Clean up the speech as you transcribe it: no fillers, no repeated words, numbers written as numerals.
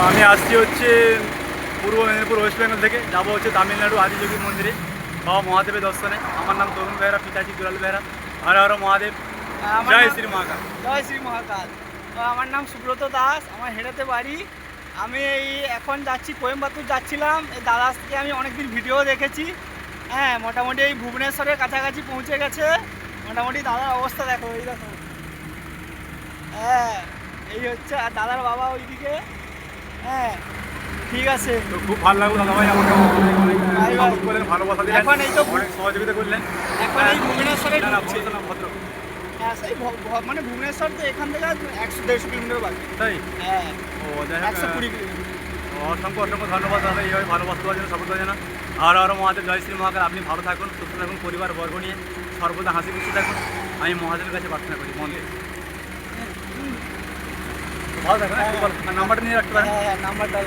আমি আসছি হচ্ছে পূর্ব মেদিনীপুর ওয়েস্ট বেঙ্গল থেকে, যাবো হচ্ছে তামিলনাড়ু আদিযোগীর মন্দিরে বাবা মহাদেবের দর্শনে। আমার নাম তরুণ বেহরা, পিতাজি দুলাল বেহরা। হর হর মহাদেব, জয় শ্রী মহাকাল। জয় শ্রী মহাকাল। আমার নাম সুব্রত দাস, আমার হেরাতে বাড়ি। আমি এই এখন যাচ্ছি কোয়েম্বাতুর যাচ্ছিলাম। এই দাদার থেকে আমি অনেকদিন ভিডিও দেখেছি। হ্যাঁ, মোটামুটি এই ভুবনেশ্বরের কাছাকাছি পৌঁছে গেছে। মোটামুটি দাদার অবস্থা দেখো, এই দেখো। হ্যাঁ, এই হচ্ছে, আর দাদার বাবা ওইদিকে। হ্যাঁ, ঠিক আছে। তো খুব ভালো লাগলো দাদা ভাই, আমাকে অনেক অনেক ভাই, সাপোর্ট করলেন, ভালোবাসা দিলেন, এখন এই তো অনেক সহযোগিতা করলেন। এখন এই ভুবনেশ্বরে না না, ঢুকছে। ভদ্র নাম ভদ্র। হ্যাঁ, সেই মানে ভুবনেশ্বর তো এখান থেকে 100-150 কিলোমিটার বাকি। তাই? হ্যাঁ, ও যাই হোক, 120 কিলোমিটার। অসংখ্য অসংখ্য ধন্যবাদ দাদা, এইভাবে ভালোবাসা দেওয়ার জন্য, সাপোর্ট দেওয়ার জন্য। হর হর মহাদেব, জয় শ্রী মহাকাল। আপনি ভালো থাকুন, সুস্থ থাকুন, পরিবার বর্গ নিয়ে সর্বদা হাসি খুশি থাকুন। আমি মহাদেবের কাছে প্রার্থনা করি মন থেকে। ভালো থাকুন, নাম্বারটা নিয়ে রাখতে পারেন। হ্যাঁ, নাম্বারটা